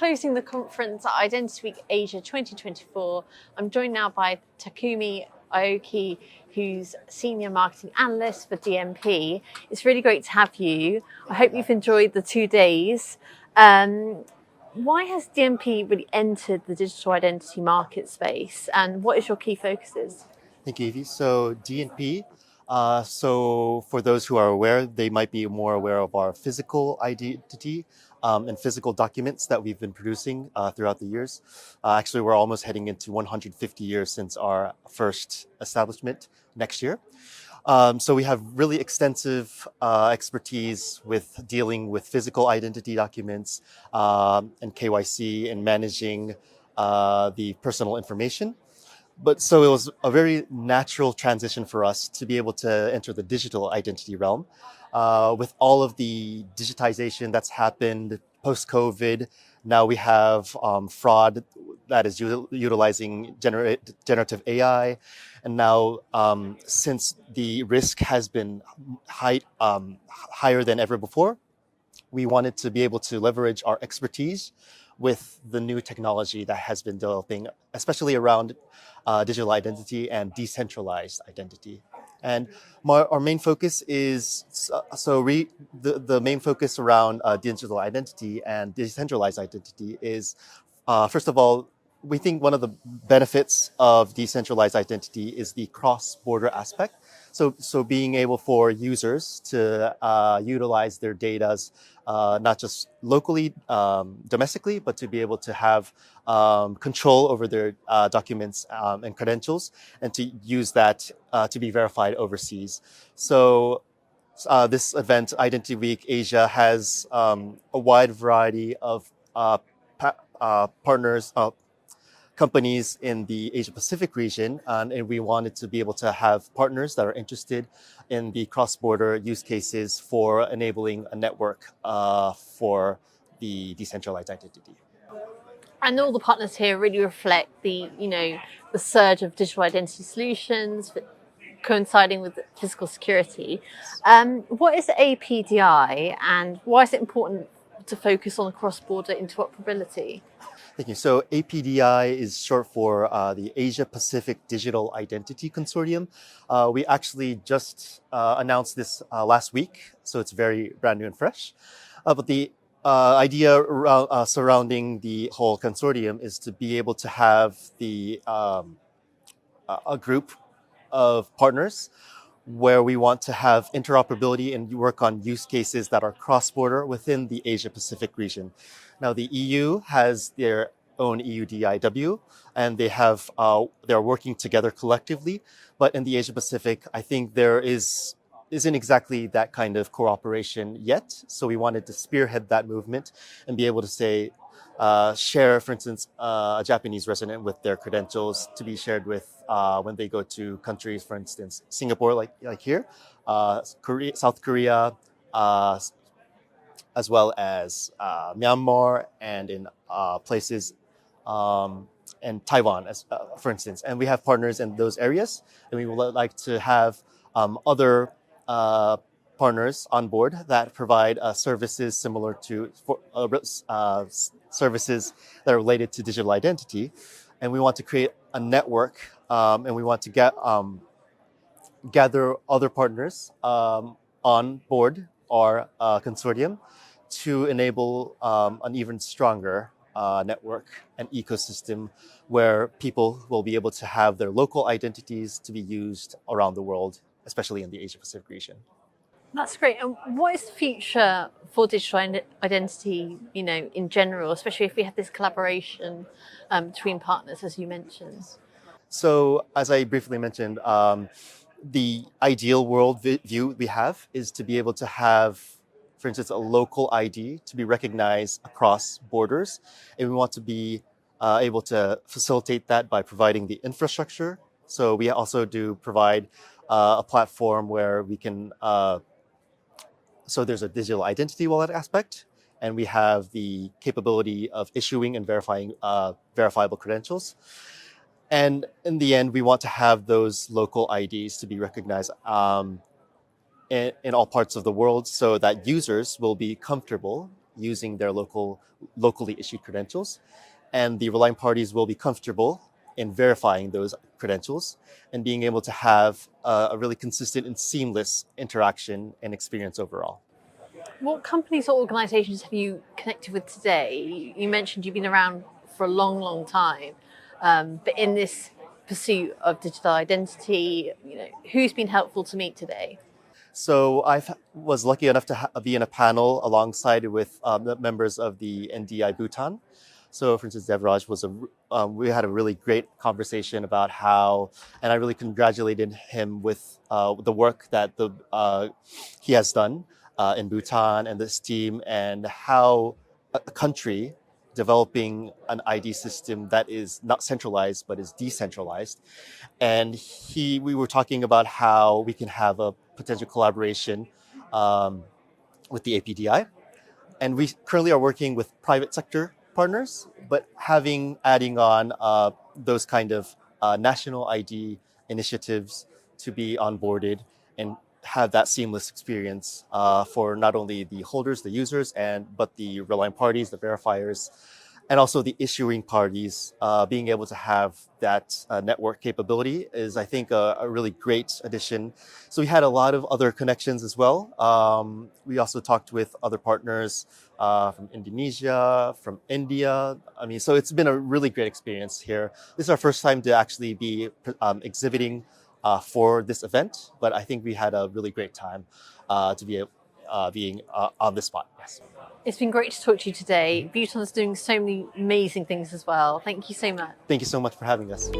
closing the conference at Identity Week Asia 2024. I'm joined now by Takumi Aoki, who's Senior Marketing Analyst for DNP. It's really great to have you. I hope you've enjoyed the 2 days. Why has DNP really entered the digital identity market space, and what is your key focuses? Thank you, Evie. So DNP, so for those who are aware, they might be more aware of our physical identity and physical documents that we've been producing throughout the years. Actually, we're almost heading into 150 years since our first establishment next year. So we have really extensive expertise with dealing with physical identity documents and KYC and managing the personal information. But so it was a very natural transition for us to be able to enter the digital identity realm. With all of the digitization that's happened post-COVID, now we have fraud that is utilizing generative AI. And now, since the risk has been higher than ever before, we wanted to be able to leverage our expertise with the new technology that has been developing, especially around digital identity and decentralized identity. And our main focus is, the main focus around digital identity and decentralized identity is, first of all, we think one of the benefits of decentralized identity is the cross-border aspect. So being able for users to utilize their data not just locally, domestically, but to be able to have control over their documents and credentials, and to use that to be verified overseas. So this event, Identity Week Asia, has a wide variety of partners, companies in the Asia Pacific region, and we wanted to be able to have partners that are interested in the cross-border use cases for enabling a network for the decentralized identity. And all the partners here really reflect the surge of digital identity solutions coinciding with physical security. What is APDI, and why is it important to focus on cross-border interoperability? Thank you. So APDI is short for the Asia Pacific Digital Identity Consortium. We actually just announced this last week, so it's very brand new and fresh. But the idea around, surrounding the whole consortium is to be able to have a group of partners where we want to have interoperability and work on use cases that are cross-border within the Asia-Pacific region. Now, the EU has their own EUDIW, and they're working together collectively. But in the Asia-Pacific, I think there isn't exactly that kind of cooperation yet. So we wanted to spearhead that movement and be able to say, share, for instance, a Japanese resident with their credentials to be shared with when they go to countries, for instance, Singapore, like here, South Korea, as well as Myanmar, and in places and Taiwan, for instance. And we have partners in those areas, and we would like to have other partners on board that provide services similar to services that are related to digital identity. And we want to create a network, and we want to gather other partners on board our consortium to enable an even stronger network and ecosystem where people will be able to have their local identities to be used around the world, especially in the Asia-Pacific region. That's great. And what is the future for digital identity, in general, especially if we have this collaboration between partners, as you mentioned? So, as I briefly mentioned, the ideal world view we have is to be able to have, for instance, a local ID to be recognized across borders. And we want to be able to facilitate that by providing the infrastructure. So we also do provide a platform where we can, so there's a digital identity wallet aspect, and we have the capability of issuing and verifying verifiable credentials. And in the end, we want to have those local IDs to be recognized in all parts of the world, so that users will be comfortable using their locally issued credentials. And the relying parties will be comfortable in verifying those credentials and being able to have a really consistent and seamless interaction and experience overall. What companies or organisations have you connected with today? You mentioned you've been around for a long, long time, but in this pursuit of digital identity, who's been helpful to meet today? So I was lucky enough to be in a panel alongside with the members of the NDI Bhutan. So, for instance, Devraj we had a really great conversation about how, and I really congratulated him with the work that he has done in Bhutan and this team, and how a country developing an ID system that is not centralized but is decentralized. And we were talking about how we can have a potential collaboration with the APDI, and we currently are working with private sector partners, but adding on those kind of national ID initiatives to be onboarded and have that seamless experience for not only the holders, the users, but the relying parties, the verifiers, and also the issuing parties. Being able to have that network capability is, I think, a really great addition. So we had a lot of other connections as well. We also talked with other partners from Indonesia, from India. I mean, so it's been a really great experience here. This is our first time to actually be exhibiting for this event, but I think we had a really great time to be being on this spot. Yes. It's been great to talk to you today. Bhutan's doing so many amazing things as well. Thank you so much. Thank you so much for having us.